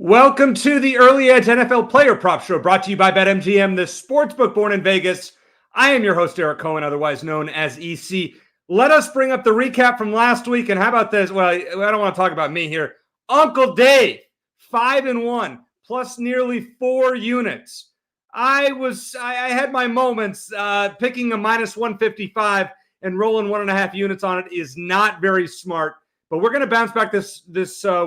Welcome to the Early Edge NFL Player Prop Show, brought to you by BetMGM, the sportsbook born in Vegas. I am your host, Eric Cohen, otherwise known as EC. Let us bring up the recap from last week, and how about this? Well, I don't want to talk about me here. Uncle Dave, 5-1, plus nearly 4 units. I had my moments. Picking a minus 155 and rolling 1.5 units on it is not very smart, but we're going to bounce back this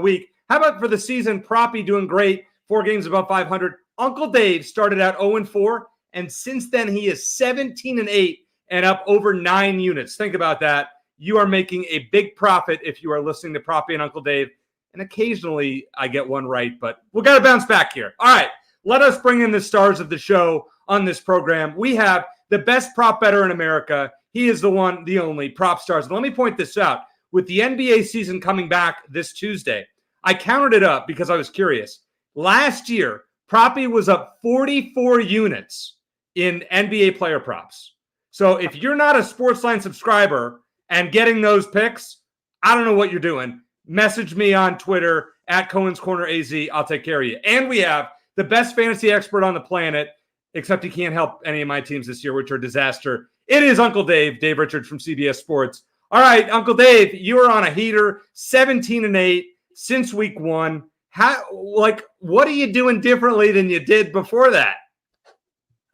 week. How about for the season? Proppy doing great. 4 games above 500. Uncle Dave started out 0-4, and since then he is 17-8 and up over 9 units. Think about that. You are making a big profit if you are listening to Proppy and Uncle Dave. And occasionally I get one right, but we've got to bounce back here. All right, let us bring in the stars of the show on this program. We have the best prop bettor in America. He is the one, the only, Propstarz. And let me point this out. With the NBA season coming back this Tuesday, I counted it up because I was curious. Last year, Proppy was up 44 units in NBA player props. So if you're not a SportsLine subscriber and getting those picks, I don't know what you're doing. Message me on Twitter at Cohen's Corner AZ. I'll take care of you. And we have the best fantasy expert on the planet, except he can't help any of my teams this year, which are a disaster. It is Uncle Dave, Dave Richards from CBS Sports. All right, Uncle Dave, you are on a heater, 17-8. Since week 1, what are you doing differently than you did before that?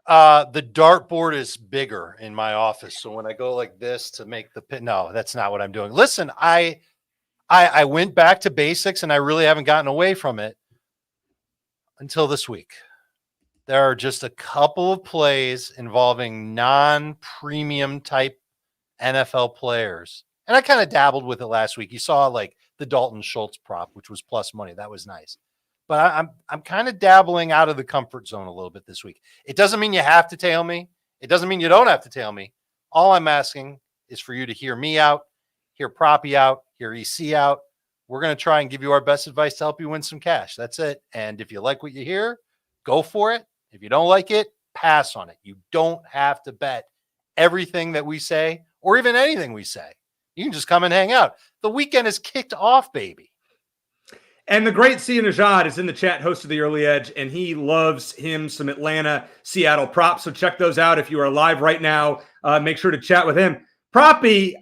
The dartboard is bigger in my office, so when I go like this to make the pin, no, that's not what I'm doing. Listen, I went back to basics, and I really haven't gotten away from it until this week. There are just a couple of plays involving non-premium type NFL players, and I kind of dabbled with it last week. You saw like the Dalton Schultz prop, which was plus money. That was nice. But I'm kind of dabbling out of the comfort zone a little bit this week. It doesn't mean you have to tail me. It doesn't mean you don't have to tail me. All I'm asking is for you to hear me out, hear Proppy out, hear EC out. We're going to try and give you our best advice to help you win some cash. That's it. And if you like what you hear, go for it. If you don't like it, pass on it. You don't have to bet everything that we say or even anything we say. You can just come and hang out. The weekend is kicked off, baby. And the great Sia Najad is in the chat, host of the Early Edge, and he loves him some Atlanta, Seattle props. So check those out. If you are live right now, make sure to chat with him. Proppy,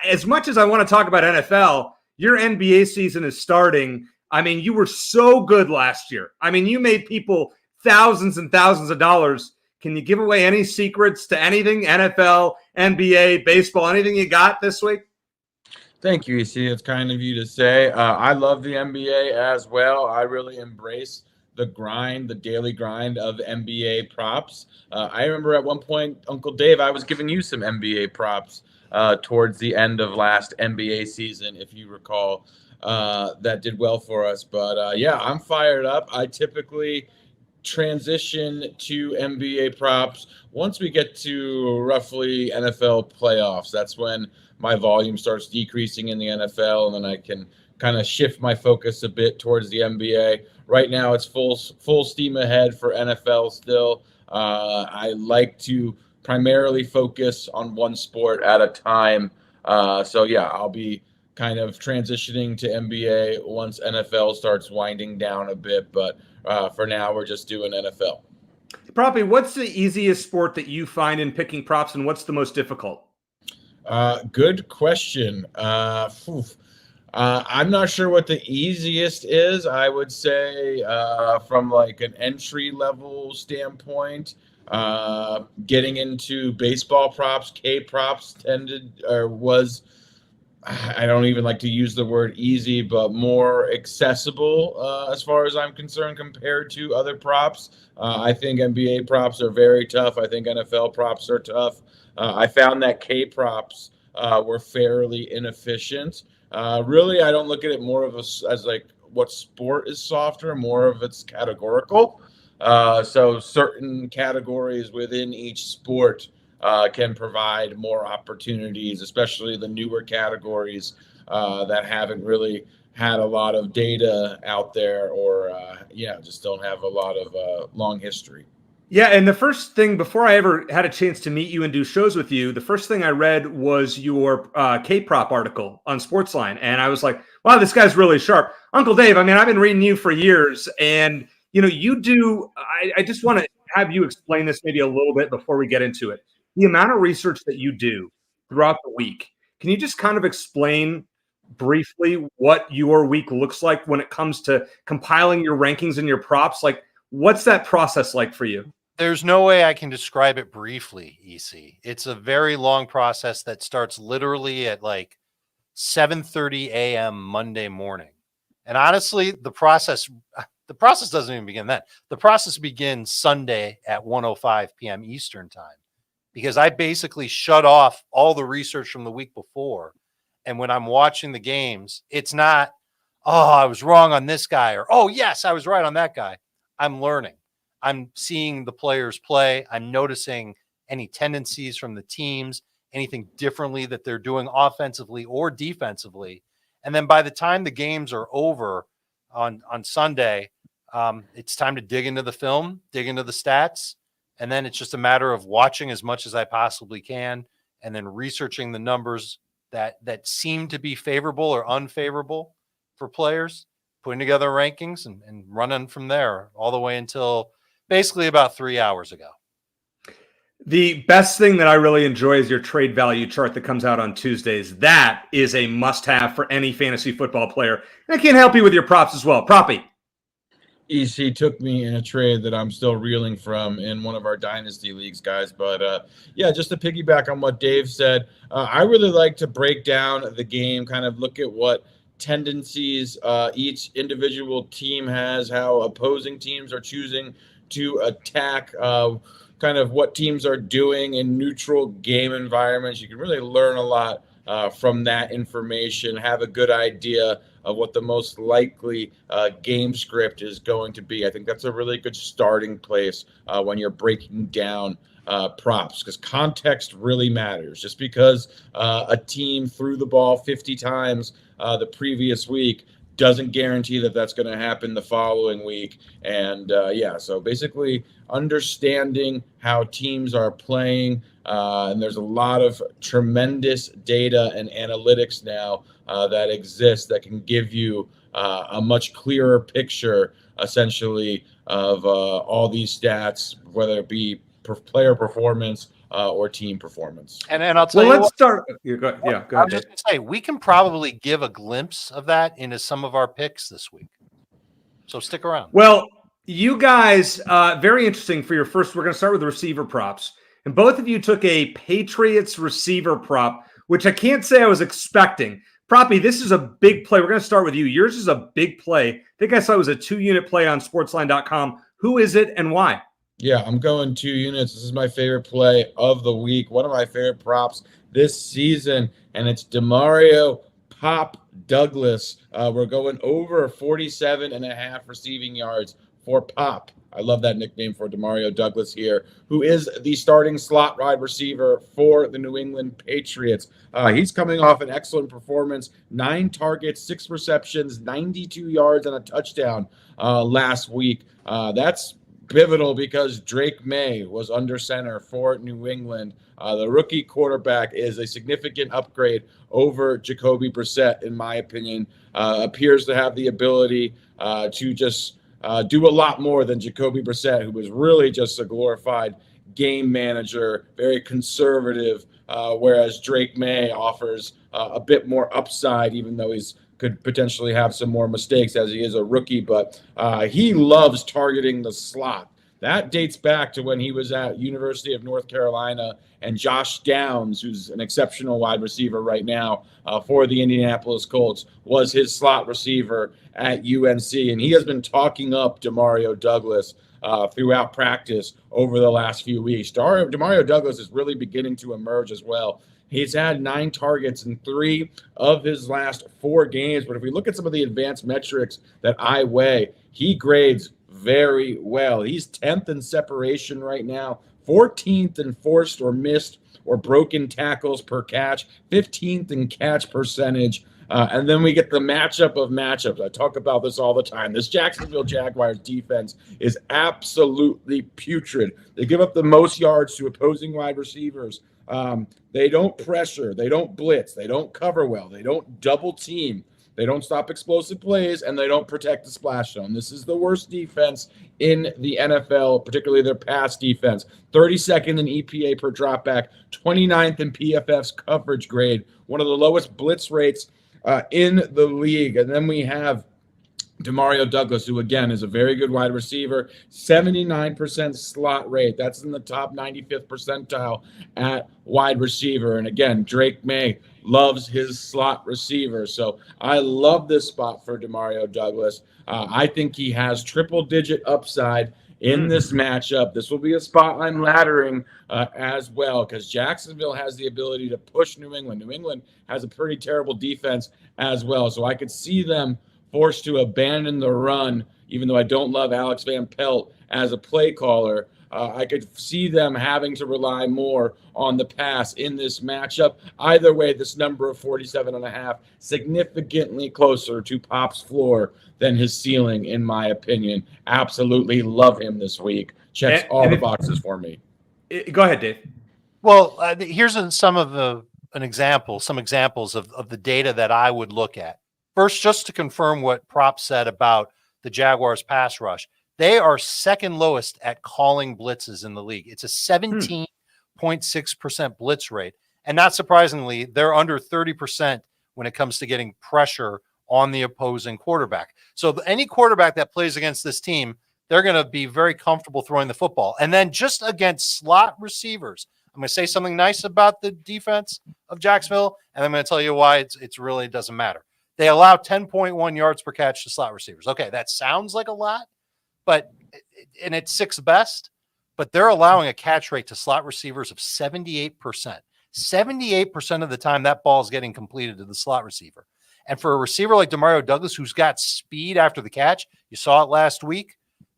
as much as I want to talk about NFL, your NBA season is starting. I mean, you were so good last year. I mean, you made people thousands and thousands of dollars. Can you give away any secrets to anything, NFL, NBA, baseball, anything you got this week? Thank you, EC. It's kind of you to say. I love the NBA as well. I really embrace the grind, the daily grind of NBA props. I remember at one point, Uncle Dave, I was giving you some NBA props towards the end of last NBA season, if you recall. That did well for us. But yeah, I'm fired up. I typically transition to NBA props once we get to roughly NFL playoffs. That's when my volume starts decreasing in the NFL, and then I can kind of shift my focus a bit towards the NBA. Right now, it's full steam ahead for NFL still. I like to primarily focus on one sport at a time. So yeah, I'll be kind of transitioning to NBA once NFL starts winding down a bit. But for now, we're just doing NFL. Proppy, what's the easiest sport that you find in picking props, and what's the most difficult? Good question. I'm not sure what the easiest is. I would say from like an entry level standpoint, getting into baseball props, K props was, I don't even like to use the word easy, but more accessible as far as I'm concerned compared to other props. I think NBA props are very tough. I think NFL props are tough. I found that K props were fairly inefficient. Really, I don't look at it more of as like what sport is softer, more of it's categorical. So certain categories within each sport can provide more opportunities, especially the newer categories that haven't really had a lot of data out there or, just don't have a lot of long history. Yeah, and the first thing, before I ever had a chance to meet you and do shows with you, the first thing I read was your K-Prop article on SportsLine. And I was like, wow, this guy's really sharp. Uncle Dave, I mean, I've been reading you for years, and you do. I just want to have you explain this maybe a little bit before we get into it. The amount of research that you do throughout the week. Can you just kind of explain briefly what your week looks like when it comes to compiling your rankings and your props? Like, what's that process like for you? There's no way I can describe it briefly, EC. It's a very long process that starts literally at like 7:30 a.m. Monday morning. And honestly, the process doesn't even begin then. The process begins Sunday at 1:05 p.m. Eastern time, because I basically shut off all the research from the week before. And when I'm watching the games, it's not, oh, I was wrong on this guy, or, oh, yes, I was right on that guy. I'm learning. I'm seeing the players play. I'm noticing any tendencies from the teams, anything differently that they're doing offensively or defensively. And then by the time the games are over on Sunday, it's time to dig into the film, dig into the stats. And then it's just a matter of watching as much as I possibly can and then researching the numbers that seem to be favorable or unfavorable for players, putting together rankings and running from there all the way until basically about 3 hours ago. The best thing that I really enjoy is your trade value chart that comes out on Tuesdays. That is a must-have for any fantasy football player. And I can help you with your props as well. Proppy. EC took me in a trade that I'm still reeling from in one of our dynasty leagues, guys. But yeah, just to piggyback on what Dave said, I really like to break down the game, kind of look at what tendencies each individual team has, how opposing teams are choosing to attack, kind of what teams are doing in neutral game environments. You can really learn a lot from that information, have a good idea of what the most likely game script is going to be. I think that's a really good starting place when you're breaking down props, because context really matters. Just because a team threw the ball 50 times the previous week doesn't guarantee that that's going to happen the following week. And yeah, so basically understanding how teams are playing. And there's a lot of tremendous data and analytics now that exist that can give you a much clearer picture, essentially, of all these stats, whether it be player performance or team performance. And I'll tell you, let's start. Go ahead. I was just going to say, we can probably give a glimpse of that into some of our picks this week. So stick around. Well, you guys, very interesting for your first. We're going to start with the receiver props. And both of you took a Patriots receiver prop, which I can't say I was expecting. Proppy, this is a big play. We're going to start with you. Yours is a big play. I think I saw it was a 2-unit play on SportsLine.com. Who is it and why? Yeah, I'm going 2 units. This is my favorite play of the week. One of my favorite props this season, and it's Demario Pop Douglas. We're going over 47.5 receiving yards for Pop. I love that nickname for Demario Douglas here, who is the starting slot wide receiver for the New England Patriots. He's coming off an excellent performance, 9 targets, 6 receptions, 92 yards, and a touchdown last week. That's pivotal because Drake May was under center for New England. The rookie quarterback is a significant upgrade over Jacoby Brissett, in my opinion. Appears to have the ability to just do a lot more than Jacoby Brissett, who was really just a glorified game manager, very conservative, whereas Drake May offers a bit more upside, even though he's could potentially have some more mistakes as he is a rookie, but he loves targeting the slot. That dates back to when he was at University of North Carolina, and Josh Downs, who's an exceptional wide receiver right now for the Indianapolis Colts, was his slot receiver at UNC, and he has been talking up Demario Douglas throughout practice over the last few weeks. Demario Douglas is really beginning to emerge as well. He's had 9 targets in 3 of his last 4 games. But if we look at some of the advanced metrics that I weigh, he grades very well. He's 10th in separation right now, 14th in forced or missed or broken tackles per catch, 15th in catch percentage. And then we get the matchup of matchups. I talk about this all the time. This Jacksonville Jaguars defense is absolutely putrid. They give up the most yards to opposing wide receivers. They don't pressure. They don't blitz. They don't cover well. They don't double team. They don't stop explosive plays, and they don't protect the splash zone. This is the worst defense in the NFL, particularly their pass defense. 32nd in EPA per dropback, 29th in PFF's coverage grade, one of the lowest blitz rates in the league. And then we have Demario Douglas, who again is a very good wide receiver, 79% slot rate. That's in the top 95th percentile at wide receiver. And again, Drake May loves his slot receiver. So I love this spot for Demario Douglas. I think he has triple-digit upside in this matchup. This will be a spot I'm laddering as well, because Jacksonville has the ability to push New England. New England has a pretty terrible defense as well. So I could see them forced to abandon the run, even though I don't love Alex Van Pelt as a play caller. I could see them having to rely more on the pass in this matchup. Either way, this number of 47.5, significantly closer to Pop's floor than his ceiling, in my opinion. Absolutely love him this week. Checks all the boxes for me. Go ahead, Dave. Well, here's some examples of the data that I would look at. First, just to confirm what Prop said about the Jaguars pass rush, they are second lowest at calling blitzes in the league. It's a 17.6% blitz rate. And not surprisingly, they're under 30% when it comes to getting pressure on the opposing quarterback. So any quarterback that plays against this team, they're going to be very comfortable throwing the football. And then just against slot receivers, I'm going to say something nice about the defense of Jacksonville, and I'm going to tell you why it really doesn't matter. They allow 10.1 yards per catch to slot receivers. Okay, that sounds like a lot, and it's sixth best, but they're allowing a catch rate to slot receivers of 78%. 78% of the time that ball is getting completed to the slot receiver. And for a receiver like Demario Douglas, who's got speed after the catch, you saw it last week,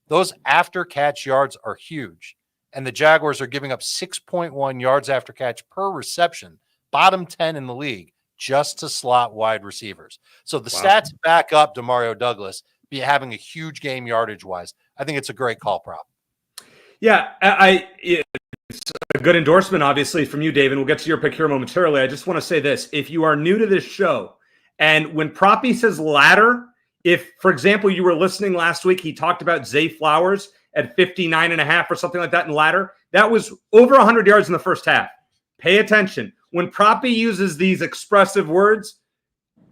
those after-catch yards are huge. And the Jaguars are giving up 6.1 yards after catch per reception, bottom 10 in the league, just to slot wide receivers. So the stats back up Demario Douglas be having a huge game yardage wise. I think it's a great call prop. Yeah, it's a good endorsement, obviously, from you, Dave, and we'll get to your pick here momentarily. I just want to say this. If you are new to this show, and when Proppy says ladder, if, for example, you were listening last week, he talked about Zay Flowers at 59.5 or something like that in ladder. That was over 100 yards in the first half. Pay attention. When Proppy uses these expressive words,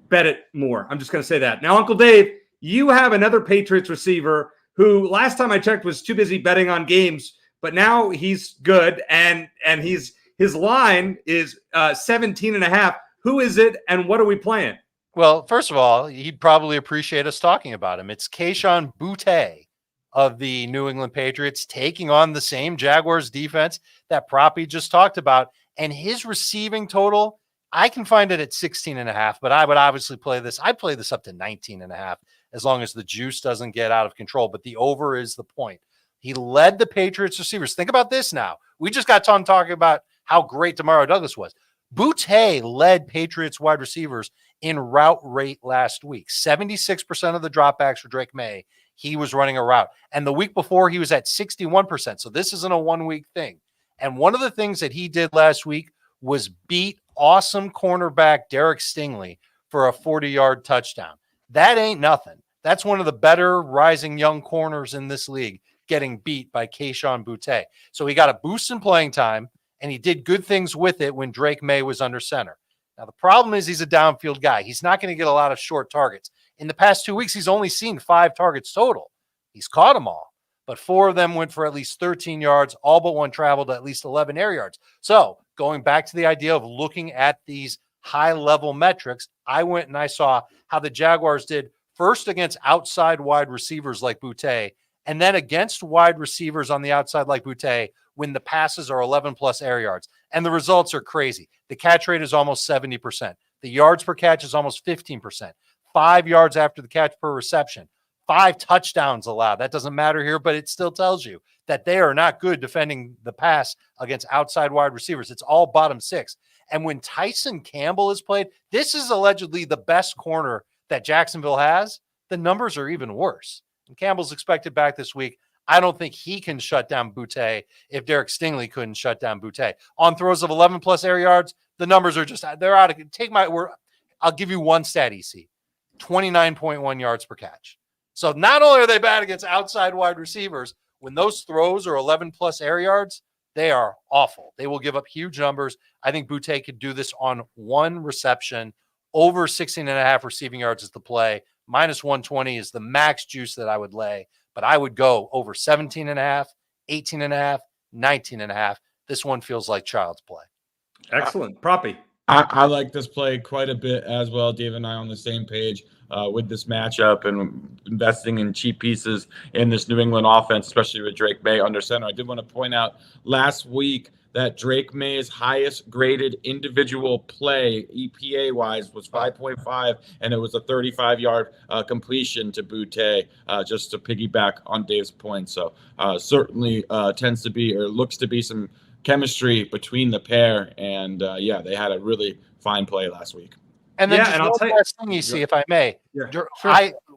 bet it more. I'm just going to say that. Now, Uncle Dave, you have another Patriots receiver who last time I checked was too busy betting on games, but now he's good, and his line is 17.5. Who is it, and what are we playing? Well, first of all, he'd probably appreciate us talking about him. It's Kayshon Boutte of the New England Patriots taking on the same Jaguars defense that Proppy just talked about. And his receiving total, I can find it at 16.5, but I would obviously play this. I'd play this up to 19.5 as long as the juice doesn't get out of control. But the over is the point. He led the Patriots receivers. Think about this now. We just got done talking about how great Demario Douglas was. Boutte led Patriots wide receivers in route rate last week. 76% of the dropbacks for Drake May, he was running a route. And the week before, he was at 61%. So this isn't a one-week thing. And one of the things that he did last week was beat awesome cornerback Derek Stingley for a 40-yard touchdown. That ain't nothing. That's one of the better rising young corners in this league, getting beat by Kayshon Boutte. So he got a boost in playing time, and he did good things with it when Drake May was under center. Now, the problem is he's a downfield guy. He's not going to get a lot of short targets. In the past 2 weeks, he's only seen 5 targets total. He's caught them all, but 4 of them went for at least 13 yards. All but one traveled at least 11 air yards. So going back to the idea of looking at these high-level metrics, I went and I saw how the Jaguars did first against outside wide receivers like Boutte, and then against wide receivers on the outside like Boutte when the passes are 11-plus air yards. And the results are crazy. The catch rate is almost 70%. The yards per catch is almost 15%. 5 yards after the catch per reception. 5 touchdowns allowed. That doesn't matter here, but it still tells you that they are not good defending the pass against outside wide receivers. It's all bottom 6. And when Tyson Campbell is played, this is allegedly the best corner that Jacksonville has. The numbers are even worse. And Campbell's expected back this week. I don't think he can shut down Boutte if Derek Stingley couldn't shut down Boutte. On throws of 11-plus air yards, the numbers are just, they're out of, take my word. I'll give you one stat, EC. 29.1 yards per catch. So not only are they bad against outside wide receivers, when those throws are 11 plus air yards, they are awful. They will give up huge numbers. I think Boutte could do this on one reception. Over 16.5 receiving yards is the play. Minus 120 is the max juice that I would lay, but I would go over 17.5, 18.5, 19.5. This one feels like child's play. Excellent. Proppy. I like this play quite a bit as well. Dave and I on the same page with this matchup and investing in cheap pieces in this New England offense, especially with Drake May under center. I did want to point out last week that Drake May's highest graded individual play, EPA wise, was 5.5, and it was a 35-yard completion to Boutte, just to piggyback on Dave's point. So certainly tends to be, or looks to be, some chemistry between the pair, and they had a really fine play last week. And then just one last thing, you see, if I may, sure.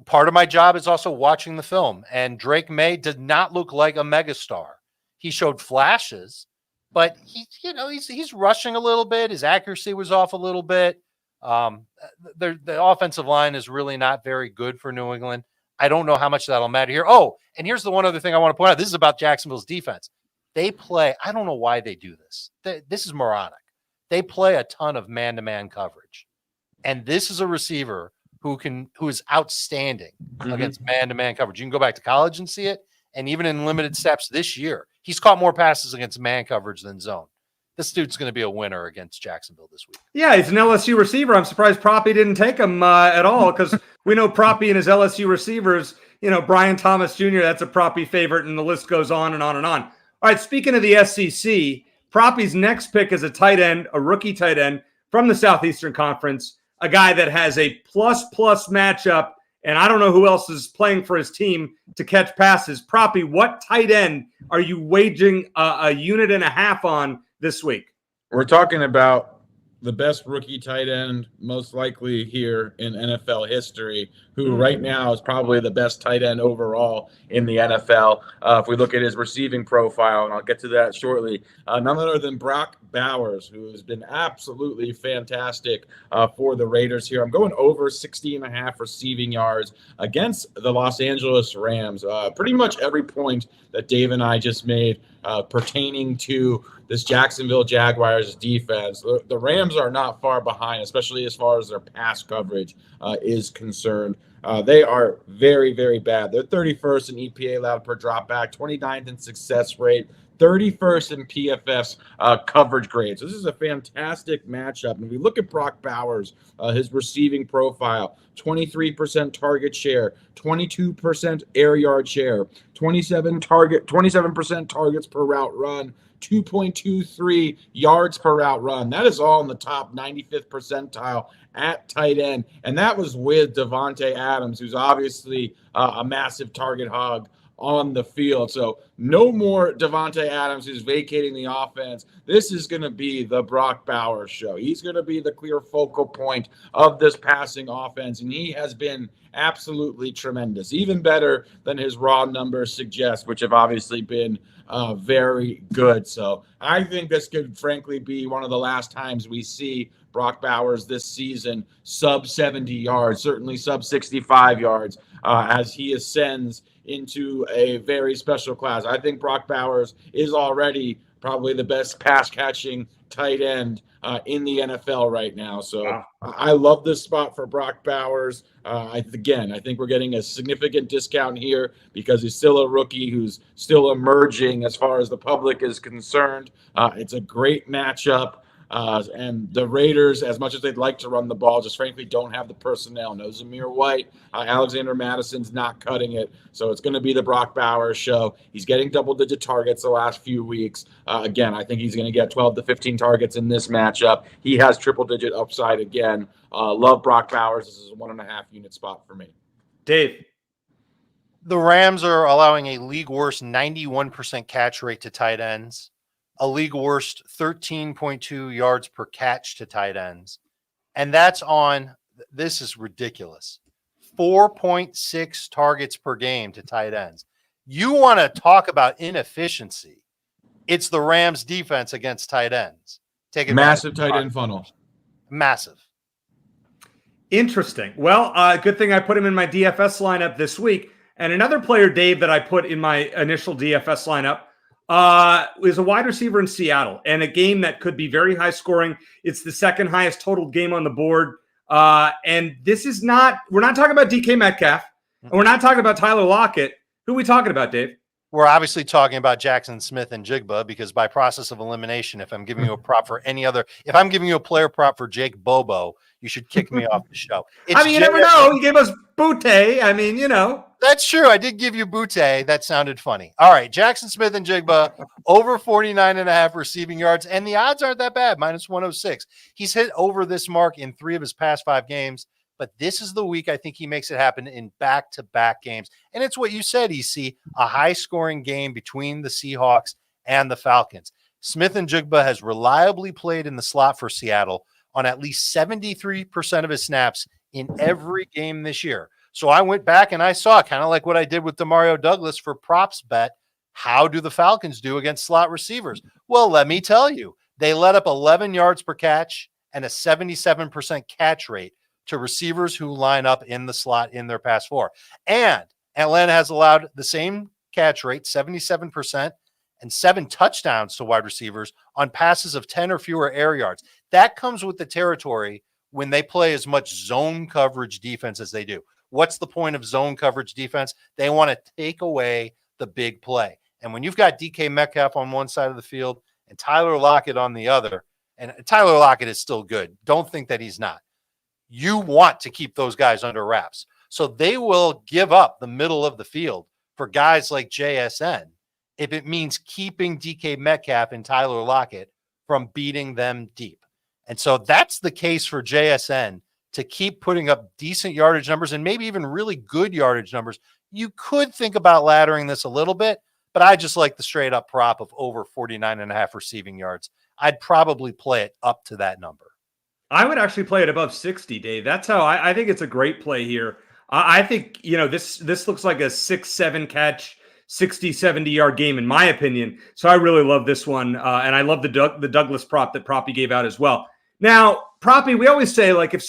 Part of my job is also watching the film, and Drake May did not look like a megastar. He showed flashes, but he's rushing a little bit. His accuracy was off a little bit. The offensive line is really not very good for New England. I don't know how much that'll matter here. Oh, and here's the one other thing I want to point out. This is about Jacksonville's defense. They play, I don't know why they do this. This is moronic. They play a ton of man-to-man coverage. And this is a receiver who is outstanding against man-to-man coverage. You can go back to college and see it. And even in limited steps this year, he's caught more passes against man coverage than zone. This dude's going to be a winner against Jacksonville this week. Yeah, he's an LSU receiver. I'm surprised Proppy didn't take him at all, because we know Proppy and his LSU receivers, Brian Thomas Jr., that's a Proppy favorite, and the list goes on and on and on. All right, speaking of the SEC, Proppy's next pick is a tight end, a rookie tight end from the Southeastern Conference, a guy that has a plus matchup, and I don't know who else is playing for his team to catch passes. Proppy, what tight end are you waging a unit and a half on this week? We're talking about the best rookie tight end most likely here in NFL history, who right now is probably the best tight end overall in the NFL. If we look at his receiving profile, and I'll get to that shortly, none other than Brock Bowers, who has been absolutely fantastic for the Raiders here. I'm going over 60.5 receiving yards against the Los Angeles Rams. Pretty much every point that Dave and I just made pertaining to this Jacksonville Jaguars defense. The Rams are not far behind, especially as far as their pass coverage is concerned. They are very, very bad. They're 31st in EPA allowed per dropback, 29th in success rate, 31st in PFF's coverage grade. So this is a fantastic matchup. And if we look at Brock Bowers, his receiving profile, 23% target share, 22% air yard share, 27% targets per route run, 2.23 yards per route run. That is all in the top 95th percentile at tight end. And that was with Davante Adams, who's obviously a massive target hog on the field. So no more Davante Adams who's vacating the offense. This is going to be the Brock Bowers show. He's going to be the clear focal point of this passing offense, and he has been absolutely tremendous, even better than his raw numbers suggest, which have obviously been very good. So I think this could frankly be one of the last times we see Brock Bowers this season sub 70 yards, certainly sub 65 yards, as he ascends into a very special class. I think Brock Bowers is already probably the best pass catching tight end in the NFL right now. So wow. I love this spot for Brock Bowers. I think we're getting a significant discount here because he's still a rookie who's still emerging as far as the public is concerned. It's a great matchup. And the Raiders, as much as they'd like to run the ball, just frankly don't have the personnel. No Zamir White, Alexander Madison's not cutting it. So it's going to be the Brock Bowers show. He's getting double-digit targets the last few weeks. Again, I think he's going to get 12 to 15 targets in this matchup. He has triple-digit upside again. Love Brock Bowers. This is a 1.5 unit spot for me. Dave. The Rams are allowing a league worst 91% catch rate to tight ends. A league worst 13.2 yards per catch to tight ends. And that's on, this is ridiculous, 4.6 targets per game to tight ends. You want to talk about inefficiency. It's the Rams defense against tight ends. Take it. Massive tight end funnel. Massive. Interesting. Well, good thing I put him in my DFS lineup this week. And another player, Dave, that I put in my initial DFS lineup is a wide receiver in Seattle, and a game that could be very high scoring. It's the second highest total game on the board. And this is not, we're not talking about DK Metcalf, and we're not talking about Tyler Lockett. Who are we talking about, Dave? We're obviously talking about Jackson Smith and Jigba, because by process of elimination, if I'm giving you a prop for any other, if I'm giving you a player prop for Jake Bobo, you should kick me off the show. I mean, you never know. You gave us Butte. I mean, That's true. I did give you Butte. That sounded funny. All right. Jackson Smith and Jigba over 49.5 receiving yards. And the odds aren't that bad. -106. He's hit over this mark in 3 of his past 5 games. But this is the week I think he makes it happen in back-to-back games. And it's what you said, EC, a high-scoring game between the Seahawks and the Falcons. Smith and Jigba has reliably played in the slot for Seattle on at least 73% of his snaps in every game this year. So I went back and I saw, kind of like what I did with Demario Douglas for props bet, how do the Falcons do against slot receivers? Well, let me tell you, they let up 11 yards per catch and a 77% catch rate to receivers who line up in the slot in their past 4. And Atlanta has allowed the same catch rate, 77%, and 7 touchdowns to wide receivers on passes of 10 or fewer air yards. That comes with the territory when they play as much zone coverage defense as they do. What's the point of zone coverage defense? They want to take away the big play. And when you've got DK Metcalf on one side of the field and Tyler Lockett on the other, and Tyler Lockett is still good, don't think that he's not. You want to keep those guys under wraps. So they will give up the middle of the field for guys like JSN if it means keeping DK Metcalf and Tyler Lockett from beating them deep. And so that's the case for JSN to keep putting up decent yardage numbers and maybe even really good yardage numbers. You could think about laddering this a little bit, but I just like the straight up prop of over 49.5 receiving yards. I'd probably play it up to that number. I would actually play it above 60, Dave. That's how I think it's a great play here. I think, this looks like a 6-7 catch, 60, 70-yard game, in my opinion. So I really love this one. And I love the Douglas prop that Proppy gave out as well. Now, Proppy, we always say, like, if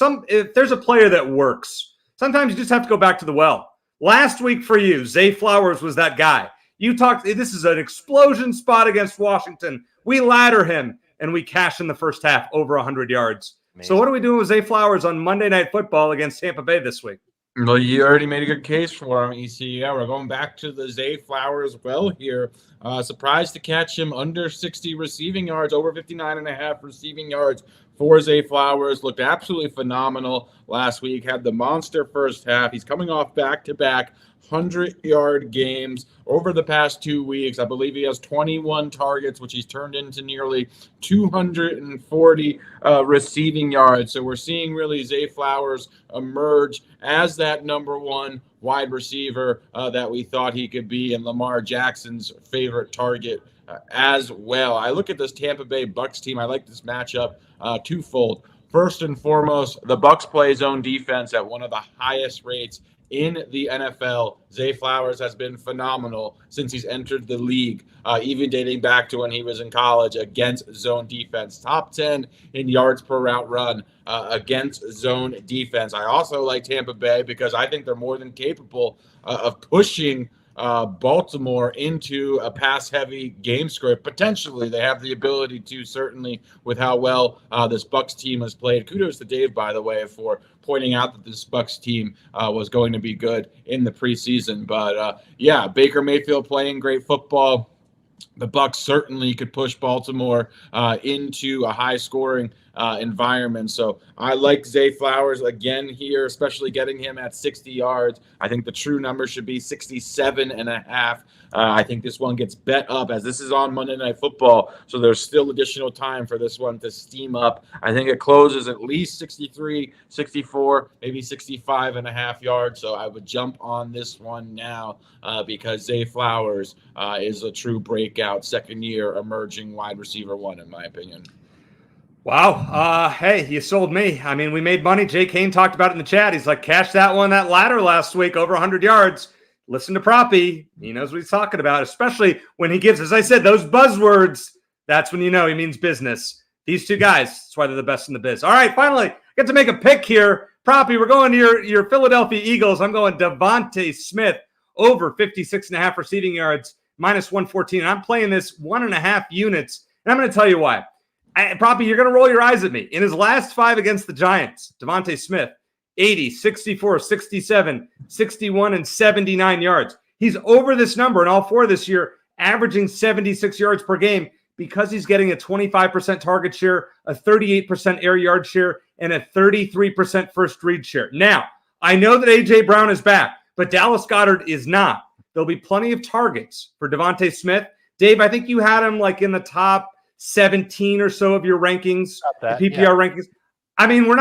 there's a player that works, sometimes you just have to go back to the well. Last week for you, Zay Flowers was that guy. You talked, this is an explosion spot against Washington. We ladder him, and we cash in the first half over 100 yards. Amazing. So what are we doing with Zay Flowers on Monday Night Football against Tampa Bay this week? Well, you already made a good case for him, EC. Yeah, we're going back to the Zay Flowers well here. Surprised to catch him under 60 receiving yards, over 59.5 receiving yards for Zay Flowers. Looked absolutely phenomenal last week. Had the monster first half. He's coming off back-to-back 100-yard games over the past 2 weeks. I believe he has 21 targets, which he's turned into nearly 240 receiving yards. So we're seeing really Zay Flowers emerge as that number one wide receiver that we thought he could be, and Lamar Jackson's favorite target as well. I look at this Tampa Bay Bucs team. I like this matchup twofold. First and foremost, the Bucs play zone defense at one of the highest rates in the NFL. Zay Flowers has been phenomenal since he's entered the league, even dating back to when he was in college, against zone defense. Top 10 in yards per route run against zone defense. I also like Tampa Bay because I think they're more than capable of pushing Baltimore into a pass-heavy game script. Potentially, they have the ability to, certainly, with how well this Bucs team has played. Kudos to Dave, by the way, for pointing out that this Bucs team was going to be good in the preseason. But, yeah, Baker Mayfield playing great football. The Bucs certainly could push Baltimore into a high-scoring environment. So I like Zay Flowers again here, especially getting him at 60 yards. I think the true number should be 67.5. I think this one gets bet up as this is on Monday Night Football, so there's still additional time for this one to steam up. I think it closes at least 63, 64, maybe 65.5 yards. So I would jump on this one now because Zay Flowers is a true breakout second-year emerging wide receiver one, in my opinion. Wow. Hey, you sold me. I mean, we made money. Jay Kane talked about it in the chat. He's like, cash that ladder last week, over 100 yards. Listen to Proppy. He knows what he's talking about, especially when he gives, as I said, those buzzwords. That's when you know he means business. These two guys, that's why they're the best in the biz. All right, finally, I get to make a pick here. Proppy, we're going to your Philadelphia Eagles. I'm going Devontae Smith over 56.5 receiving yards, minus 114. And I'm playing this 1.5 units. And I'm going to tell you why. Proppy, you're going to roll your eyes at me. In his last 5 against the Giants, Devontae Smith, 80, 64, 67, 61, and 79 yards. He's over this number in all 4 this year, averaging 76 yards per game because he's getting a 25% target share, a 38% air yard share, and a 33% first read share. Now, I know that A.J. Brown is back, but Dallas Goedert is not. There'll be plenty of targets for Devontae Smith. Dave, I think you had him like in the top 17 or so of your rankings, the PPR rankings. I mean, we're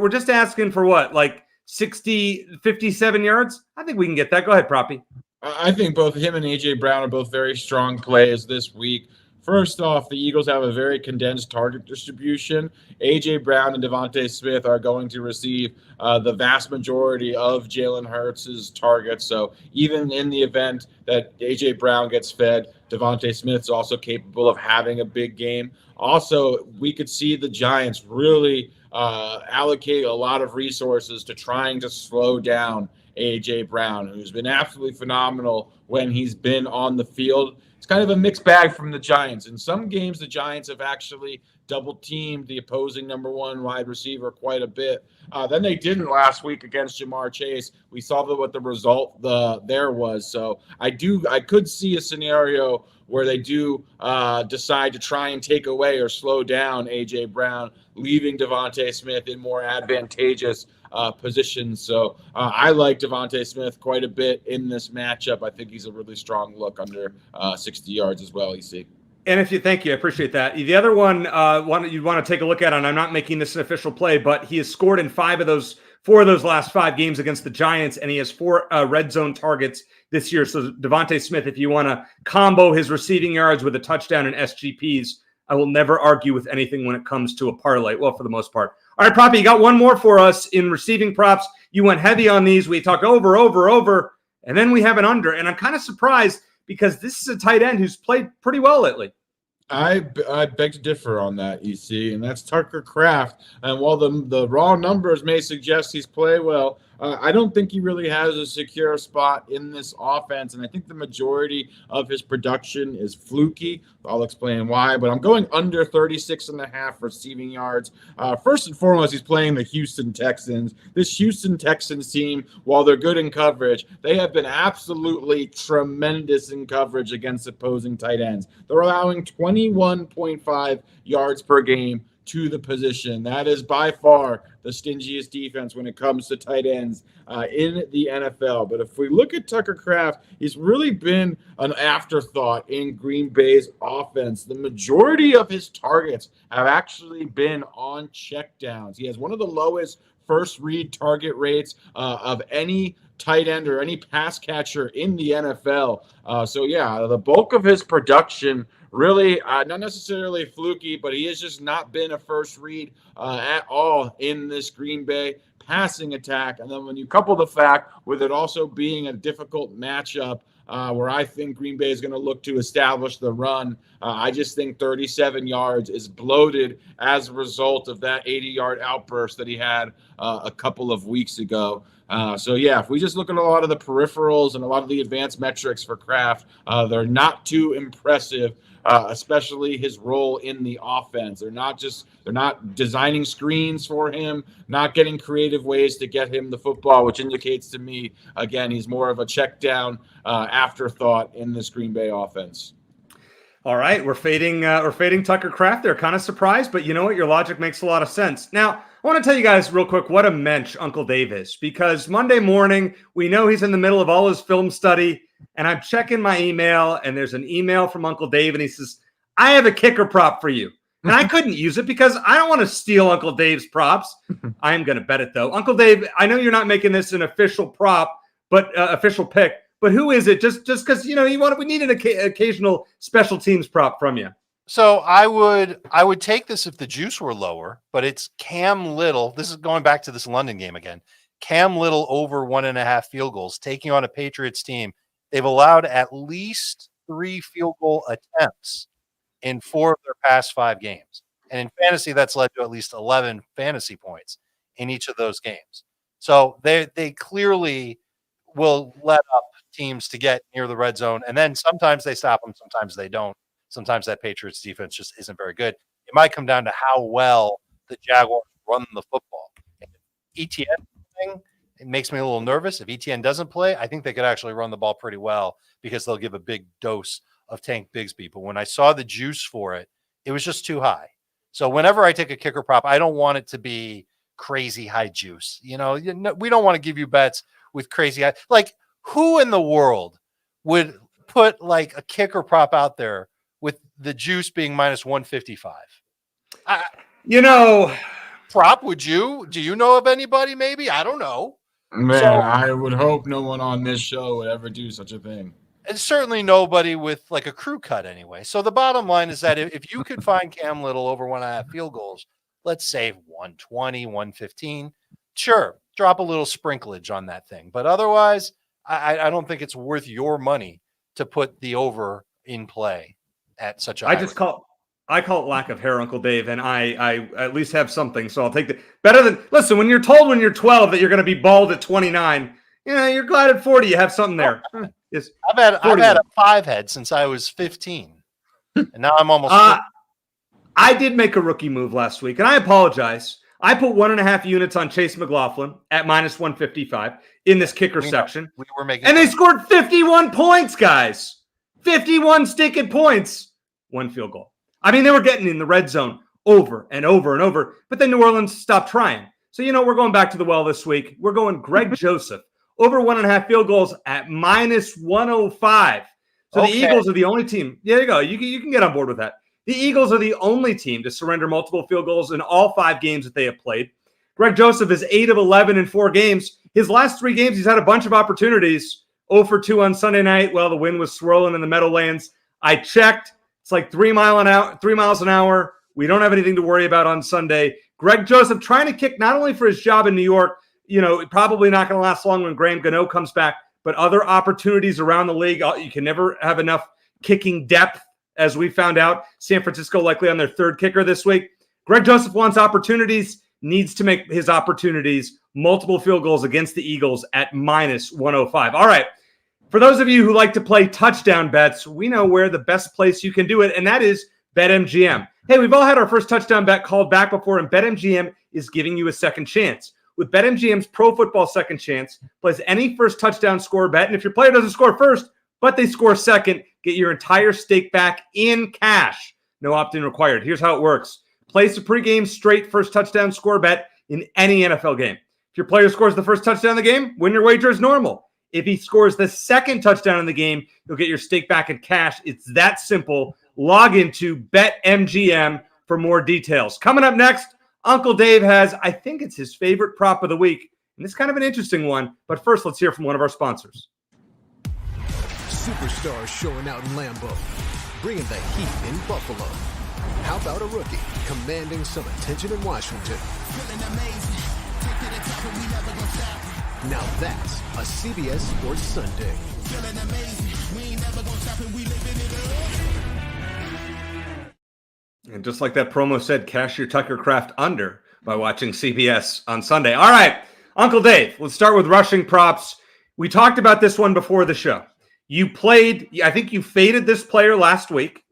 just asking for what, like 60, 57 yards? I think we can get that. Go ahead, Proppy. I think both him and A.J. Brown are both very strong plays this week. First off, the Eagles have a very condensed target distribution. A.J. Brown and Devontae Smith are going to receive the vast majority of Jalen Hurts' targets. So even in the event that A.J. Brown gets fed, Devontae Smith's also capable of having a big game. Also, we could see the Giants really allocate a lot of resources to trying to slow down A.J. Brown, who's been absolutely phenomenal when he's been on the field. It's kind of a mixed bag from the Giants. In some games, the Giants have actually double-teamed the opposing number 1 wide receiver quite a bit. Then they didn't last week against Jamar Chase. We saw what the result there was. So I could see a scenario where they do decide to try and take away or slow down A.J. Brown, leaving Devontae Smith in more advantageous positions. So I like Devontae Smith quite a bit in this matchup. I think he's a really strong look under 60 yards as well, EC. And thank you, I appreciate that. The other one you'd want to take a look at, and I'm not making this an official play, but he has scored in 4 of those last 5 games against the Giants, and he has 4 red zone targets this year. So Devontae Smith, if you want to combo his receiving yards with a touchdown and SGPs, I will never argue with anything when it comes to a parlay. Well, for the most part. All right, Proppy, you got one more for us in receiving props. You went heavy on these. We talked over, and then we have an under. And I'm kind of surprised because this is a tight end who's played pretty well lately. I beg to differ on that, EC, and that's Tucker Kraft. And while the raw numbers may suggest he's played well, I don't think he really has a secure spot in this offense, and I think the majority of his production is fluky. I'll explain why, but I'm going under 36.5 receiving yards. First and foremost, he's playing the Houston Texans. This Houston Texans team, while they're good in coverage, they have been absolutely tremendous in coverage against opposing tight ends. They're allowing 21.5 yards per game to the position. That is by far the stingiest defense when it comes to tight ends in the NFL. But if we look at Tucker Kraft, he's really been an afterthought in Green Bay's offense. The majority of his targets have actually been on checkdowns. He has one of the lowest first read target rates of any tight end or any pass catcher in the NFL. The bulk of his production really not necessarily fluky, but he has just not been a first read at all in this Green Bay passing attack. And then when you couple the fact with it also being a difficult matchup where I think Green Bay is going to look to establish the run, I just think 37 yards is bloated as a result of that 80-yard outburst that he had a couple of weeks ago. If we just look at a lot of the peripherals and a lot of the advanced metrics for Kraft, they're not too impressive, especially his role in the offense. They're not designing screens for him, not getting creative ways to get him the football, which indicates to me, again, he's more of a check down afterthought in this Green Bay offense. All right, we're fading Tucker Kraft. They're kind of surprised, but you know what? Your logic makes a lot of sense. Now, I want to tell you guys real quick what a mensch Uncle Dave is, because Monday morning, we know he's in the middle of all his film study, and I'm checking my email, and there's an email from Uncle Dave, and he says, I have a kicker prop for you. And I couldn't use it because I don't want to steal Uncle Dave's props. I am going to bet it, though. Uncle Dave, I know you're not making this an official prop, but official pick. But who is it? Just because we need an occasional special teams prop from you. So I would take this if the juice were lower, but it's Cam Little. This is going back to this London game again. Cam Little over 1.5 field goals, taking on a Patriots team. They've allowed at least 3 field goal attempts in 4 of their past 5 games. And in fantasy, that's led to at least 11 fantasy points. in each of those games. So they clearly will let up teams to get near the red zone. And then sometimes they stop them. Sometimes they don't. Sometimes that Patriots defense just isn't very good. It might come down to how well the Jaguars run the football. If ETN thing, it makes me a little nervous. If ETN doesn't play, I think they could actually run the ball pretty well because they'll give a big dose of Tank Bigsby. But when I saw the juice for it, it was just too high. So whenever I take a kicker prop, I don't want it to be crazy high juice. We don't want to give you bets with crazy high. Like, who in the world would put like a kicker prop out there with the juice being minus 155? Prop, would you? Do you know of anybody maybe? I don't know. Man, I would hope no one on this show would ever do such a thing. And certainly nobody with like a crew cut anyway. So the bottom line is that if you could find Cam Little over 1.5 field goals, let's say 120, 115, sure, drop a little sprinklage on that thing. But otherwise, I don't think it's worth your money to put the over in play at such a high rate. I call it lack of hair, Uncle Dave, and I at least have something, so I'll take the better than listen. When you're told when you're 12 that you're going to be bald at 29, you're glad at 40 you have something there. Yes, I've had a 5 head since I was 15, and now I'm almost. I did make a rookie move last week, and I apologize. I put 1.5 units on Chase McLaughlin at minus 155 in this kicker section. We were making, and they scored 51 points, guys. 51 stinking points. 1 field goal. I mean, they were getting in the red zone over and over and over, but then New Orleans stopped trying. So, we're going back to the well this week. We're going Greg Joseph over 1.5 field goals at minus 105. So The Eagles are the only team. There you go. You can get on board with that. The Eagles are the only team to surrender multiple field goals in all 5 games that they have played. Greg Joseph is 8 of 11 in 4 games. His last 3 games, he's had a bunch of opportunities. 0 for 2 on Sunday night while the wind was swirling in the Meadowlands. I checked. It's like 3 miles an hour. We don't have anything to worry about on Sunday. Greg Joseph trying to kick not only for his job in New York, probably not going to last long when Graham Gano comes back, but other opportunities around the league. You can never have enough kicking depth, as we found out. San Francisco likely on their 3rd kicker this week. Greg Joseph wants opportunities, needs to make his opportunities multiple field goals against the Eagles at minus 105. All right. For those of you who like to play touchdown bets, we know where the best place you can do it, and that is BetMGM. Hey, we've all had our first touchdown bet called back before, and BetMGM is giving you a second chance. With BetMGM's Pro Football Second Chance, place any first touchdown score bet, and if your player doesn't score first, but they score second, get your entire stake back in cash. No opt-in required. Here's how it works. Place a pregame straight first touchdown score bet in any NFL game. If your player scores the first touchdown in the game, win your wager as normal. If he scores the second touchdown in the game, you'll get your stake back in cash. It's that simple. Log into BetMGM for more details. Coming up next, Uncle Dave has, I think it's his favorite prop of the week, and it's kind of an interesting one. But first, let's hear from one of our sponsors. Superstars showing out in Lambeau, bringing the heat in Buffalo. How about a rookie commanding some attention in Washington? Feeling amazing. Take to the top and we never gonna stop. Now that's a CBS Sports Sunday. Feeling amazing. We ain't never gonna stop and we living it up. And just like that promo said, cash your Tucker Craft under by watching CBS on Sunday. All right, Uncle Dave, let's start with rushing props. We talked about this one before the show. You played, I think you faded this player last week,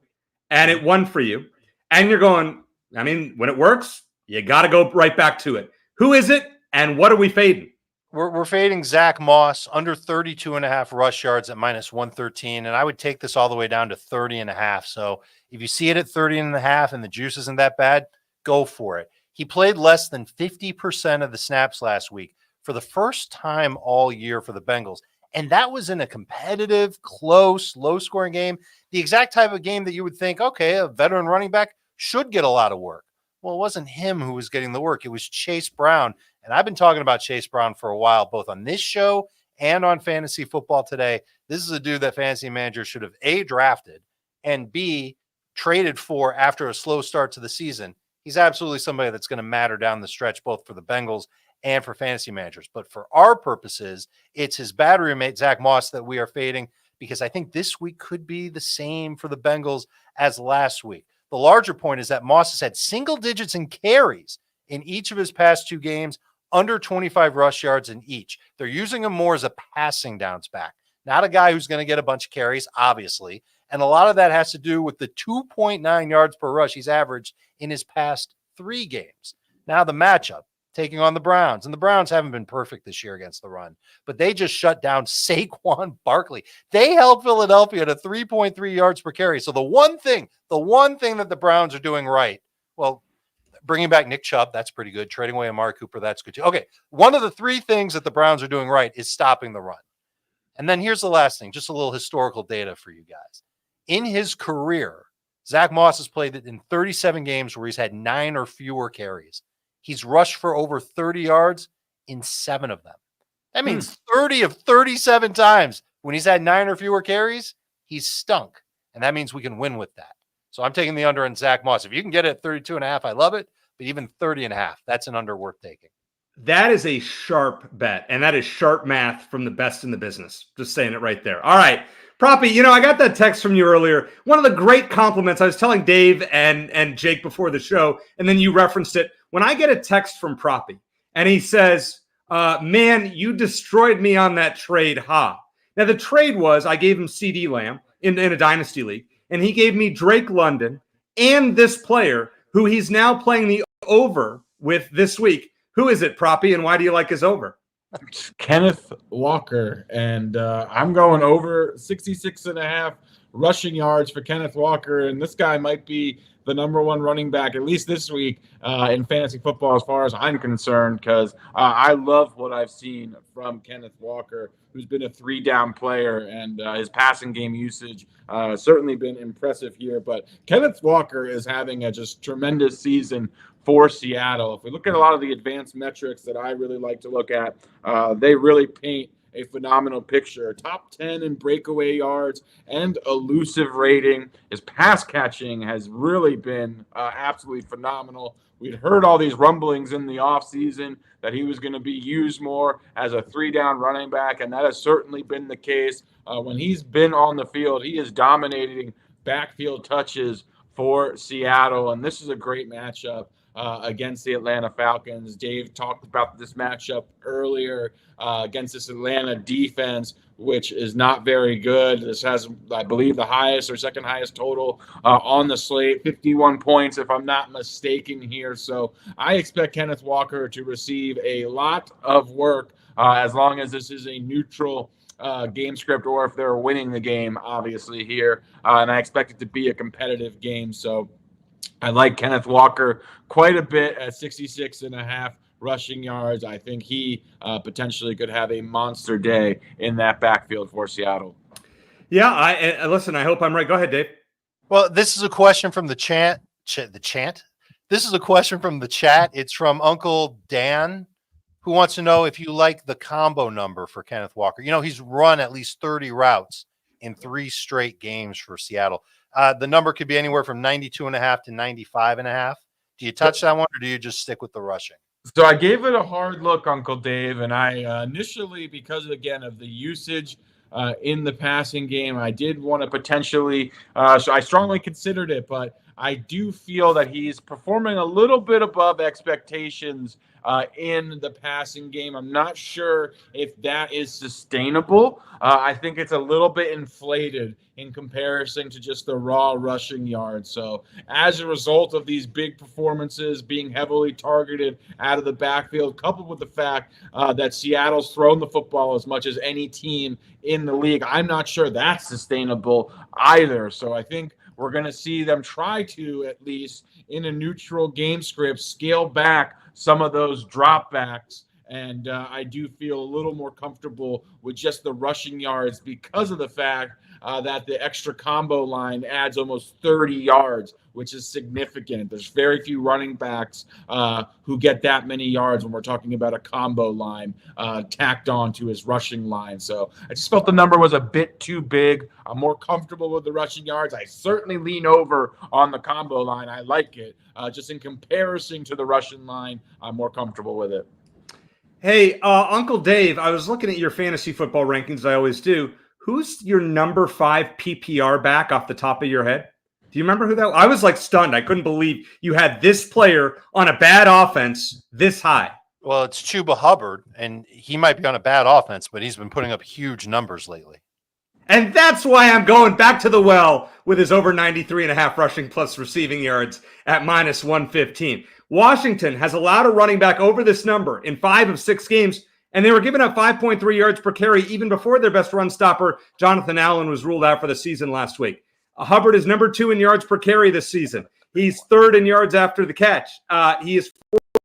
and it won for you. And you're going, when it works, you got to go right back to it. Who is it, and what are we fading? We're fading Zach Moss under 32.5 rush yards at minus 113, and I would take this all the way down to 30.5. So if you see it at 30.5 and the juice isn't that bad, go for it. He played less than 50% of the snaps last week for the first time all year for the Bengals. And that was in a competitive, close, low-scoring game, the exact type of game that you would think, okay, a veteran running back should get a lot of work. Well, it wasn't him who was getting the work. It was Chase Brown. And I've been talking about Chase Brown for a while, both on this show and on Fantasy Football Today. This is a dude that fantasy managers should have A, drafted, and B, traded for after a slow start to the season. He's absolutely somebody that's going to matter down the stretch, both for the Bengals and for fantasy managers. But for our purposes, it's his battery mate, Zach Moss, that we are fading, because I think this week could be the same for the Bengals as last week. The larger point is that Moss has had single digits in carries in each of his past 2 games, under 25 rush yards in each. They're using him more as a passing downs back, not a guy who's going to get a bunch of carries, obviously. And a lot of that has to do with the 2.9 yards per rush he's averaged in his past 3 games. Now the matchup, taking on the Browns. And the Browns haven't been perfect this year against the run, but they just shut down Saquon Barkley. They held Philadelphia to 3.3 yards per carry. So the one thing that the Browns are doing right, well, bringing back Nick Chubb, that's pretty good. Trading away Amari Cooper, that's good too. Okay, one of the 3 things that the Browns are doing right is stopping the run. And then here's the last thing, just a little historical data for you guys. In his career, Zach Moss has played it in 37 games where he's had 9 or fewer carries. He's rushed for over 30 yards in 7 of them. That means 30 of 37 times when he's had 9 or fewer carries, he's stunk. And that means we can win with that. So I'm taking the under on Zach Moss. If you can get it at 32.5, I love it. But even 30.5, that's an under worth taking. That is a sharp bet. And that is sharp math from the best in the business. Just saying it right there. All right. Proppy, I got that text from you earlier. One of the great compliments, I was telling Dave and Jake before the show, and then you referenced it. When I get a text from Proppy and he says, man, you destroyed me on that trade, ha. Now, the trade was I gave him CD Lamb in a dynasty league, and he gave me Drake London and this player who he's now playing the over with this week. Who is it, Proppy, and why do you like his over? Kenneth Walker, and I'm going over 66.5 rushing yards for Kenneth Walker, and this guy might be the number 1 running back, at least this week, in fantasy football as far as I'm concerned, because I love what I've seen from Kenneth Walker, who's been a 3-down player, and his passing game usage certainly been impressive here. But Kenneth Walker is having a just tremendous season for Seattle. If we look at a lot of the advanced metrics that I really like to look at, they really paint a phenomenal picture. Top 10 in breakaway yards and elusive rating. His pass catching has really been absolutely phenomenal. We'd heard all these rumblings in the offseason that he was going to be used more as a 3-down running back, and that has certainly been the case. When he's been on the field, he is dominating backfield touches for Seattle, and this is a great matchup against the Atlanta Falcons. Dave talked about this matchup earlier against this Atlanta defense, which is not very good. This has, I believe, the highest or second highest total on the slate, 51 points, if I'm not mistaken here. So I expect Kenneth Walker to receive a lot of work as long as this is a neutral game script, or if they're winning the game, obviously, here. And I expect it to be a competitive game. So I like Kenneth Walker quite a bit at 66.5 rushing yards. I think he potentially could have a monster day in that backfield for Seattle. Yeah, I listen, I hope I'm right. Go ahead, Dave. Well, this is a question from the chat. This is a question from the chat. It's from Uncle Dan, who wants to know if you like the combo number for Kenneth Walker. He's run at least 30 routes in 3 straight games for Seattle. The number could be anywhere from 92.5 to 95.5. Do you touch that one, or do you just stick with the rushing? So I gave it a hard look, Uncle Dave, and I initially, because, again, of the usage in the passing game, I did want to potentially so I strongly considered it, but I do feel that he's performing a little bit above expectations in the passing game. I'm not sure if that is sustainable. I think it's a little bit inflated in comparison to just the raw rushing yards. So as a result of these big performances being heavily targeted out of the backfield, coupled with the fact that Seattle's thrown the football as much as any team in the league, I'm not sure that's sustainable either. So I think we're going to see them try to, at least in a neutral game script, scale back some of those dropbacks. And I do feel a little more comfortable with just the rushing yards because of the fact that the extra combo line adds almost 30 yards, which is significant. There's very few running backs who get that many yards when we're talking about a combo line tacked on to his rushing line. So I just felt the number was a bit too big. I'm more comfortable with the rushing yards. I certainly lean over on the combo line. I like it. Just in comparison to the rushing line, I'm more comfortable with it. Hey, Uncle Dave, I was looking at your fantasy football rankings. I always do. Who's your number 5 PPR back off the top of your head? Do you remember who that was? I was like stunned. I couldn't believe you had this player on a bad offense this high. Well, it's Chuba Hubbard, and he might be on a bad offense, but he's been putting up huge numbers lately. And that's why I'm going back to the well with his over 93.5 rushing plus receiving yards at minus 115. Washington has allowed a running back over this number in 5 of 6 games, and they were giving up 5.3 yards per carry even before their best run stopper, Jonathan Allen, was ruled out for the season last week. Hubbard is number 2 in yards per carry this season. He's 3rd in yards after the catch. He is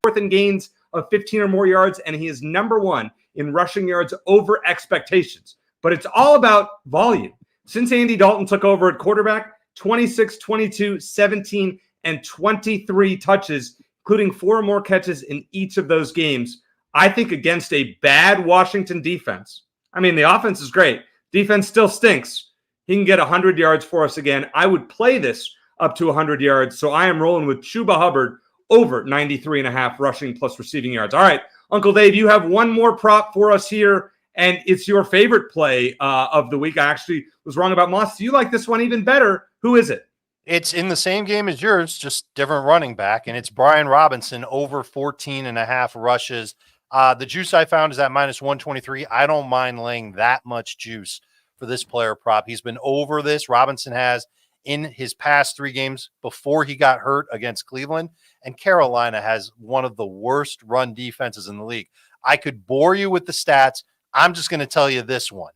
4th in gains of 15 or more yards, and he is number 1 in rushing yards over expectations. But it's all about volume. Since Andy Dalton took over at quarterback, 26, 22, 17, and 23 touches, including 4 or more catches in each of those games. I think against a bad Washington defense. I mean, the offense is great. Defense still stinks. He can get 100 yards for us again. I would play this up to 100 yards. So I am rolling with Chuba Hubbard over 93.5 rushing plus receiving yards. All right, Uncle Dave, you have one more prop for us here, and it's your favorite play of the week. I actually was wrong about Moss. Do you like this one even better? Who is it? It's in the same game as yours, just different running back, and it's Brian Robinson over 14.5 rushes. The juice I found is at minus 123. I don't mind laying that much juice for this player prop. He's been over this. Robinson has in his past 3 games before he got hurt against Cleveland, and Carolina has one of the worst run defenses in the league. I could bore you with the stats. I'm just going to tell you this one.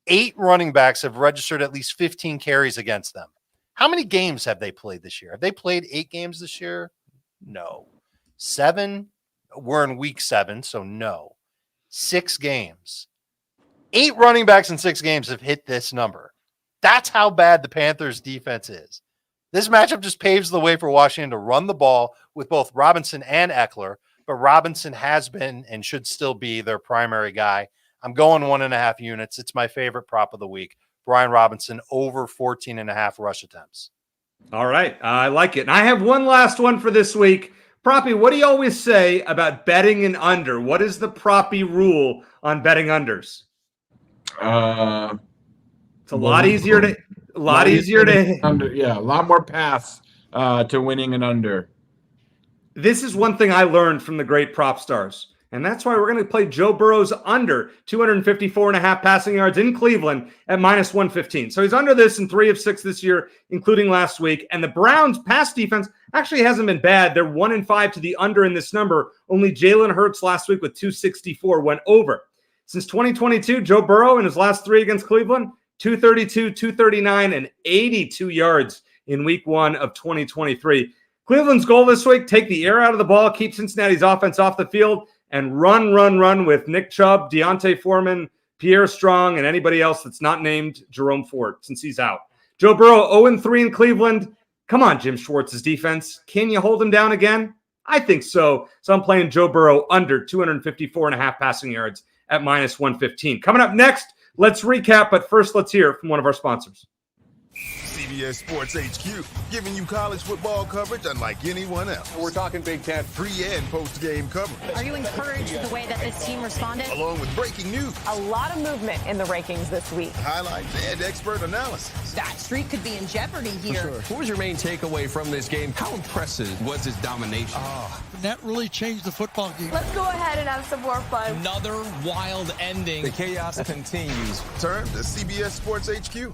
8 running backs have registered at least 15 carries against them. How many games have they played this year? Have they played 8 games this year? No. 7? We're in week 7, so no. 6 games. 8 running backs in 6 games have hit this number. That's how bad the Panthers' defense is. This matchup just paves the way for Washington to run the ball with both Robinson and Eckler, but Robinson has been and should still be their primary guy. I'm going 1.5 units. It's my favorite prop of the week. Brian Robinson over 14.5 rush attempts. All right. I like it. And I have one last one for this week. Proppy, what do you always say about betting an under? What is the Proppy rule on betting unders? It's a lot easier to under, yeah, a lot more paths to winning an under. This is one thing I learned from the great Propstarz, and that's why we're going to play Joe Burrow's under 254.5 passing yards in Cleveland at minus 115. So he's under this in 3 of 6 this year, including last week. And the Browns' pass defense actually hasn't been bad. They're 1-5 to the under in this number. Only Jalen Hurts last week with 264 went over. Since 2022, Joe Burrow in his last 3 against Cleveland, 232, 239, and 82 yards in week 1 of 2023. Cleveland's goal this week, take the air out of the ball, keep Cincinnati's offense off the field, and run with Nick Chubb, Deontay Foreman, Pierre Strong, and anybody else that's not named Jerome Ford since he's out. Joe Burrow 0-3 in Cleveland. Come on, Jim Schwartz's defense. Can you hold him down again? I think so. So I'm playing Joe Burrow under 254.5 passing yards at minus 115. Coming up next, let's recap, but first let's hear from one of our sponsors. CBS Sports HQ, giving you college football coverage unlike anyone else. We're talking Big Ten. Pre- and post-game coverage. Are you encouraged with the way that this team responded? Along with breaking news. A lot of movement in the rankings this week. Highlights and expert analysis. That streak could be in jeopardy here. Sure. What was your main takeaway from this game? How impressive was his domination? That really changed the football game. Let's go ahead and have some more fun. Another wild ending. The chaos continues. Turn to CBS Sports HQ.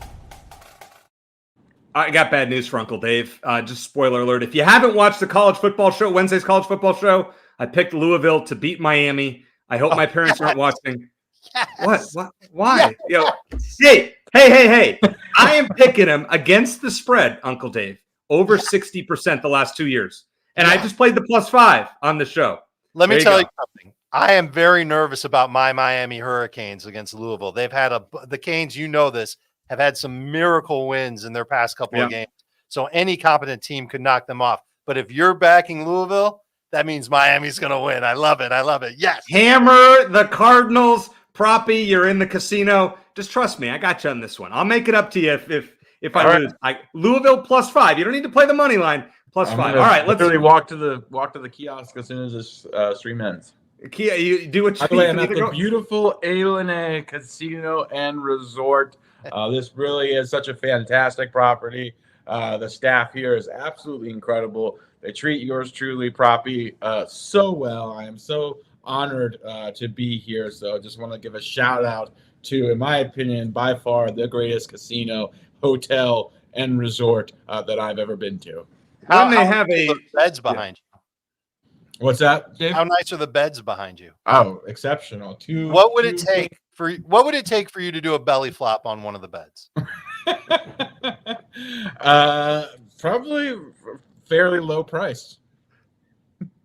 I got bad news for Uncle Dave. Just spoiler alert. If you haven't watched the college football show, Wednesday's college football show, I picked Louisville to beat Miami. I hope my parents aren't watching. Yes. What? Why? Yes. Yo, hey. I am picking him against the spread, Uncle Dave, over 60% the last 2 years. And I just played the +5 on the show. Let me tell you something. I am very nervous about my Miami Hurricanes against Louisville. They've had the Canes, you know this, have had some miracle wins in their past couple of games. So any competent team could knock them off. But if you're backing Louisville, that means Miami's going to win. I love it. Yes. Hammer the Cardinals. Proppy, you're in the casino. Just trust me. I got you on this one. I'll make it up to you if I lose. Louisville +5. You don't need to play the money line. +5. All right. Let's really walk to the kiosk as soon as this stream ends. Kia, you do what you By the way, I'm at the beautiful Alene Casino and Resort. This really is such a fantastic property. The staff here is absolutely incredible. They treat yours truly, Proppy, so well. I am so honored to be here. So just want to give a shout out to, in my opinion, by far the greatest casino, hotel, and resort that I've ever been to. How have the beds behind you? What's that, Dave? How nice are the beds behind you? Oh, exceptional. What would it take for you to do a belly flop on one of the beds? Probably fairly low price.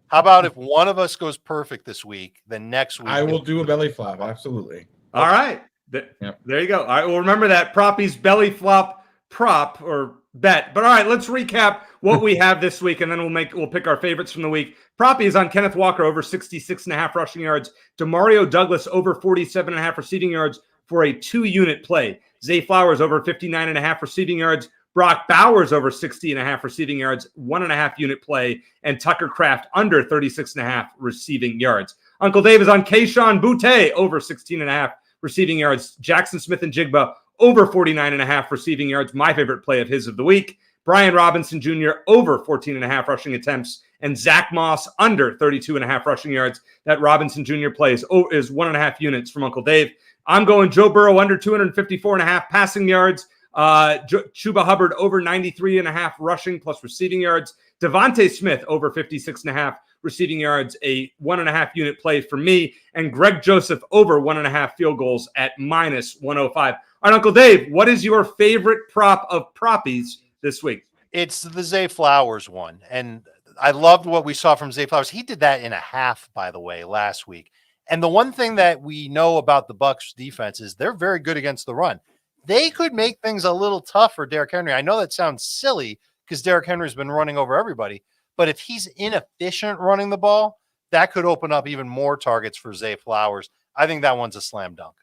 How about if one of us goes perfect this week, then next week I will do a belly flop. Absolutely. All right. There you go. All right. Well, remember that Proppy's belly flop prop or bet. But all right, let's recap what we have this week, and then we'll pick our favorites from the week. Proppy is on Kenneth Walker over 66.5 rushing yards. Demario Douglas over 47.5 receiving yards for a 2-unit play. Zay Flowers over 59.5 receiving yards. Brock Bowers over 60.5 receiving yards, 1.5-unit play, and Tucker Kraft under 36.5 receiving yards. Uncle Dave is on Kayshon Boutte over 16.5 receiving yards. Jackson Smith and Jigba over 49.5 receiving yards, my favorite play of his of the week. Brian Robinson Jr. over 14.5 rushing attempts, and Zach Moss under 32.5 rushing yards. That Robinson Jr. play is 1.5 units from Uncle Dave. I'm going Joe Burrow under 254.5 passing yards. Chuba Hubbard over 93.5 rushing plus receiving yards. Devontae Smith over 56.5 receiving yards, a 1.5 unit play for me. And Greg Joseph over 1.5 field goals at -105. All right, Uncle Dave, what is your favorite prop of proppies this week? It's the Zay Flowers one. And I loved what we saw from Zay Flowers. He did that in a half, by the way, last week. And the one thing that we know about the Bucs defense is they're very good against the run. They could make things a little tough for Derrick Henry. I know that sounds silly because Derrick Henry's been running over everybody, but if he's inefficient running the ball, that could open up even more targets for Zay Flowers. I think that one's a slam dunk.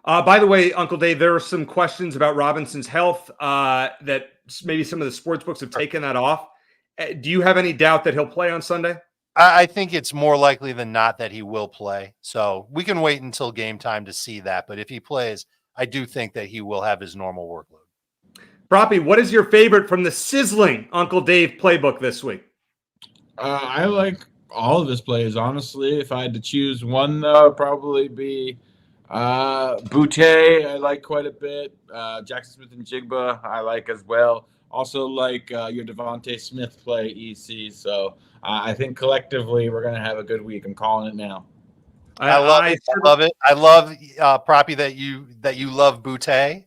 By the way, Uncle Dave, there are some questions about Robinson's health that maybe some of the sports books have taken that off. Do you have any doubt that he'll play on Sunday? I think it's more likely than not that he will play. So we can wait until game time to see that. But if he plays, I do think that he will have his normal workload. Proppy, what is your favorite from the sizzling Uncle Dave playbook this week? I like all of his plays, honestly. If I had to choose one, though, it'd probably be Boutte. I like quite a bit. Jackson Smith and Jigba, I like as well. Also like your Devontae Smith play, EC. So I think collectively we're going to have a good week. I'm calling it now. I love it. I love Proppy that you love Boutte.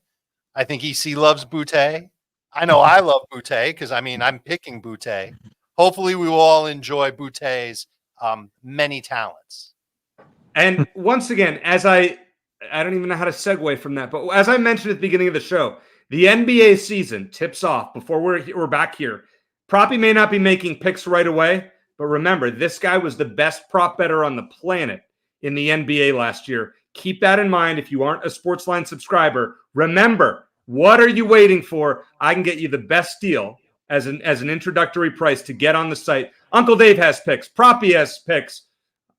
I think EC loves Boutte. I know I love Boutte because I'm picking Boutte. Hopefully we will all enjoy Boutte's many talents. And once again, as I don't even know how to segue from that, but as I mentioned at the beginning of the show, the NBA season tips off before we're back here. Proppy may not be making picks right away, but remember, this guy was the best prop better on the planet in the NBA last year. Keep that in mind if you aren't a SportsLine subscriber. Remember, what are you waiting for? I can get you the best deal as an introductory price to get on the site. Uncle Dave has picks. Proppy has picks.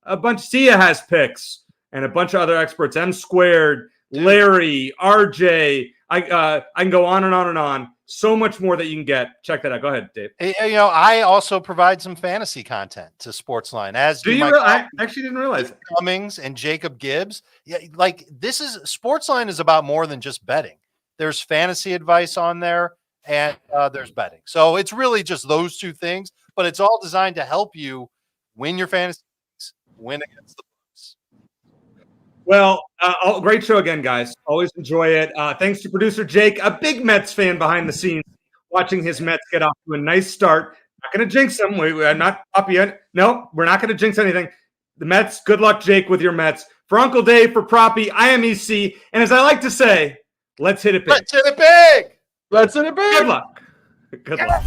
A bunch. Sia has picks. And a bunch of other experts. M Squared, Larry, RJ. I can go on and on and on. So much more that you can get. Check that out. Go ahead, Dave. I also provide some fantasy content to SportsLine. I actually didn't realize it. Cummings and Jacob Gibbs. Yeah, SportsLine is about more than just betting. There's fantasy advice on there, and there's betting. So it's really just those two things, but it's all designed to help you win your fantasy leagues, win against the Bucs. Well, great show again, guys. Always enjoy it. Thanks to producer Jake, a big Mets fan behind the scenes, watching his Mets get off to a nice start. Not going to jinx them. We're not up yet. No, we're not going to jinx anything. The Mets, good luck, Jake, with your Mets. For Uncle Dave, for Proppy, I am EC. And as I like to say, let's hit it big. Let's hit it big. Let's hit it big. Good luck. Good luck.